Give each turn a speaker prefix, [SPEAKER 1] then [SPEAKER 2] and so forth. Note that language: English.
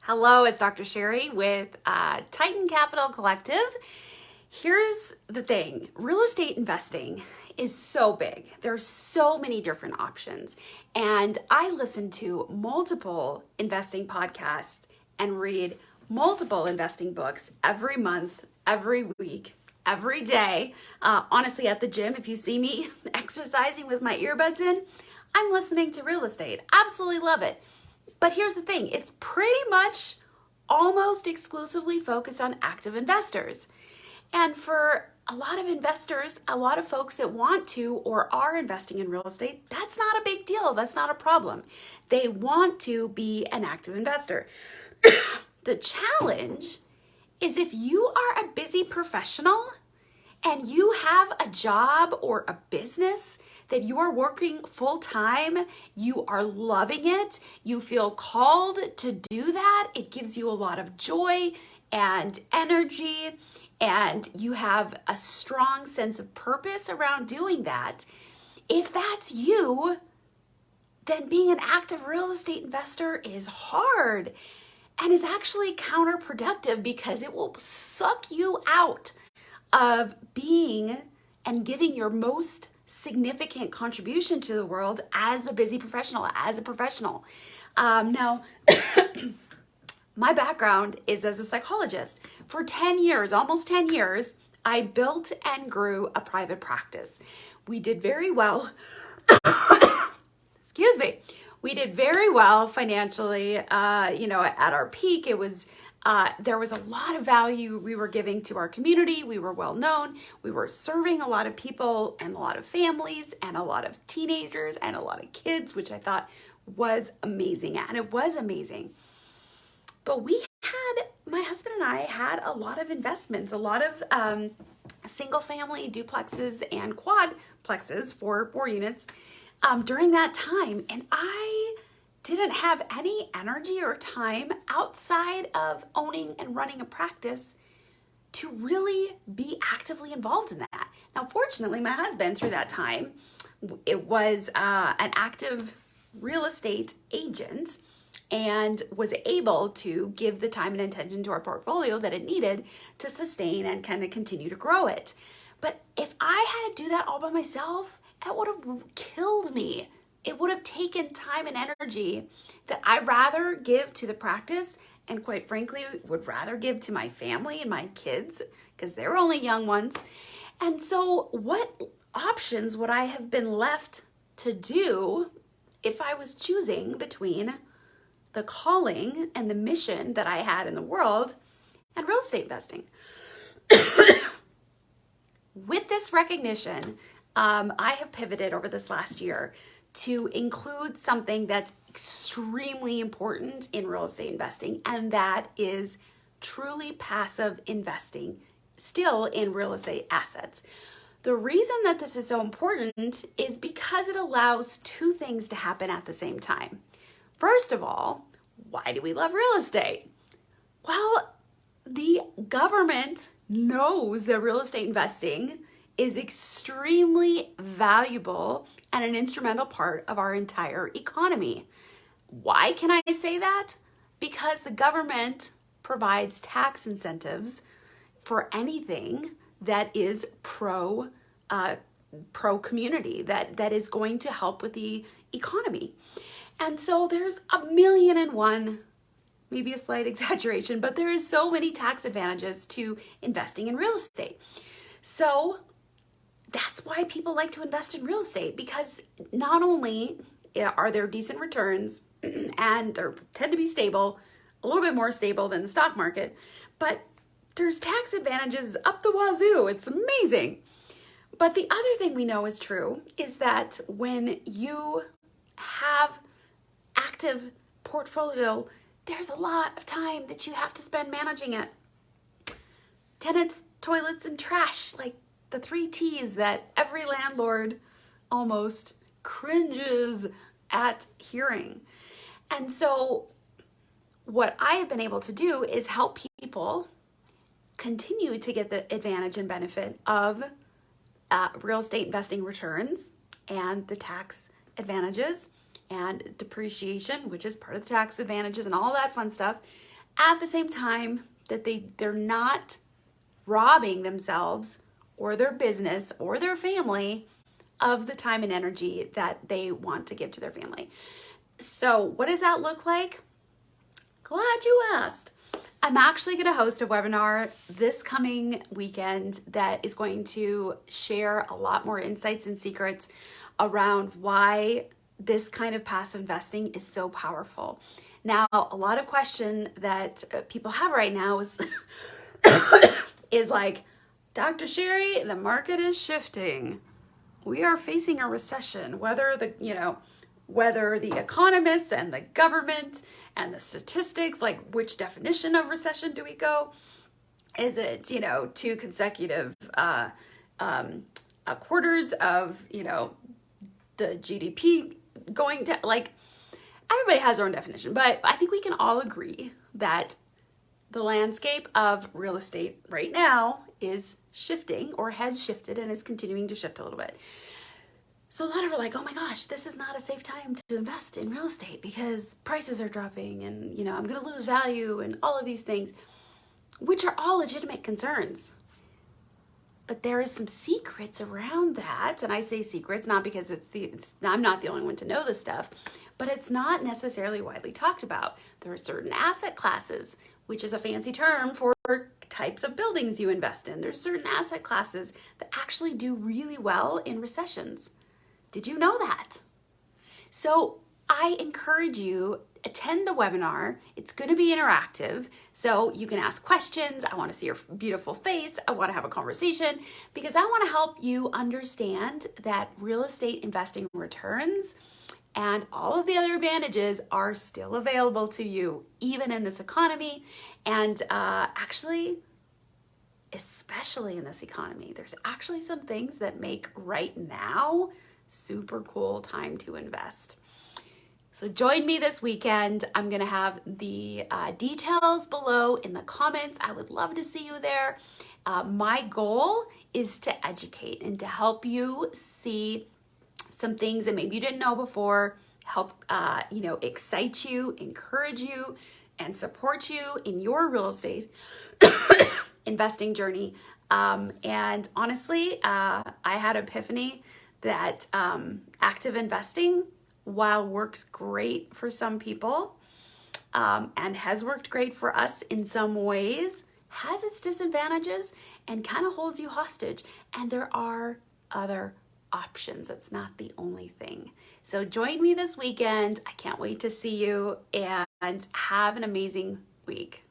[SPEAKER 1] Hello, it's Dr. Sherry with Titan Capital Collective. Here's the thing, real estate investing is so big. There's so many different options. And I listen to multiple investing podcasts and read multiple investing books every month, every week, every day. Honestly, at the gym, if you see me exercising with my earbuds in, I'm listening to real estate. Absolutely love it. But here's the thing, it's pretty much almost exclusively focused on active investors. And for a lot of investors, a lot of folks that want to or are investing in real estate, that's not a big deal. That's not a problem. They want to be an active investor. The challenge is if you are a busy professional and you have a job or a business that you are working full time, you are loving it, you feel called to do that, it gives you a lot of joy and energy, and you have a strong sense of purpose around doing that. If that's you, then being an active real estate investor is hard and is actually counterproductive because it will suck you out of being and giving your most significant contribution to the world as a busy professional, as a professional. Now, my background is as a psychologist. For 10 years, almost 10 years, I built and grew a private practice. We did very well. Excuse me. We did very well financially. At our peak, it was there was a lot of value we were giving to our community. We were well known. We were serving a lot of people and a lot of families and a lot of teenagers and a lot of kids, which I thought was amazing. And it was amazing. But my husband and I had a lot of investments, a lot of single family duplexes and quadplexes for 4 units during that time. And I didn't have any energy or time outside of owning and running a practice to really be actively involved in that. Now, fortunately, my husband, through that time, it was an active real estate agent and was able to give the time and attention to our portfolio that it needed to sustain and kind of continue to grow it. But if I had to do that all by myself, that would have killed me. It would have taken time and energy that I'd rather give to the practice and, quite frankly, would rather give to my family and my kids because they're only young ones. And so what options would I have been left to do if I was choosing between the calling and the mission that I had in the world and real estate investing? With this recognition, I have pivoted over this last year to include something that's extremely important in real estate investing, and that is truly passive investing, still in real estate assets. The reason that this is so important is because it allows two things to happen at the same time. First of all, why do we love real estate? Well, the government knows that real estate investing is extremely valuable and an instrumental part of our entire economy. Why can I say that? Because the government provides tax incentives for anything that is pro community, that is going to help with the economy. And so there's a million and one, maybe a slight exaggeration, but there is so many tax advantages to investing in real estate. So that's why people like to invest in real estate, because not only are there decent returns and they tend to be stable, a little bit more stable than the stock market, but there's tax advantages up the wazoo. It's amazing. But the other thing we know is true is that when you have active portfolio, there's a lot of time that you have to spend managing it. Tenants, toilets, and trash, like the 3 T's that every landlord almost cringes at hearing. And so what I have been able to do is help people continue to get the advantage and benefit of real estate investing returns and the tax advantages and depreciation, which is part of the tax advantages and all that fun stuff, at the same time that they're not robbing themselves or their business or their family of the time and energy that they want to give to their family. So what does that look like? Glad you asked. I'm actually going to host a webinar this coming weekend that is going to share a lot more insights and secrets around why this kind of passive investing is so powerful. Now, a lot of question that people have right now is is like, Dr. Sherry, the market is shifting. We are facing a recession, whether the economists and the government and the statistics, like which definition of recession do we go? Is it, two consecutive quarters of, the GDP going down? Like, everybody has their own definition, but I think we can all agree that the landscape of real estate right now is shifting or has shifted and is continuing to shift a little bit. So a lot of are like, oh my gosh, this is not a safe time to invest in real estate because prices are dropping and, I'm going to lose value and all of these things, which are all legitimate concerns. But there is some secrets around that. And I say secrets not because I'm not the only one to know this stuff, but it's not necessarily widely talked about. There are certain asset classes, which is a fancy term for types of buildings you invest in. There's certain asset classes that actually do really well in recessions. Did you know that? So I encourage you, attend the webinar. It's going to be interactive, so you can ask questions. I want to see your beautiful face. I want to have a conversation because I want to help you understand that real estate investing returns and all of the other advantages are still available to you, even in this economy. And actually, especially in this economy, there's actually some things that make right now super cool time to invest. So join me this weekend. I'm going to have the details below in the comments. I would love to see you there. My goal is to educate and to help you see some things that maybe you didn't know before, help excite you, encourage you, and support you in your real estate investing journey. And honestly, I had an epiphany that active investing, while works great for some people and has worked great for us in some ways, has its disadvantages and kind of holds you hostage. And there are other options. It's not the only thing. So join me this weekend. I can't wait to see you and have an amazing week.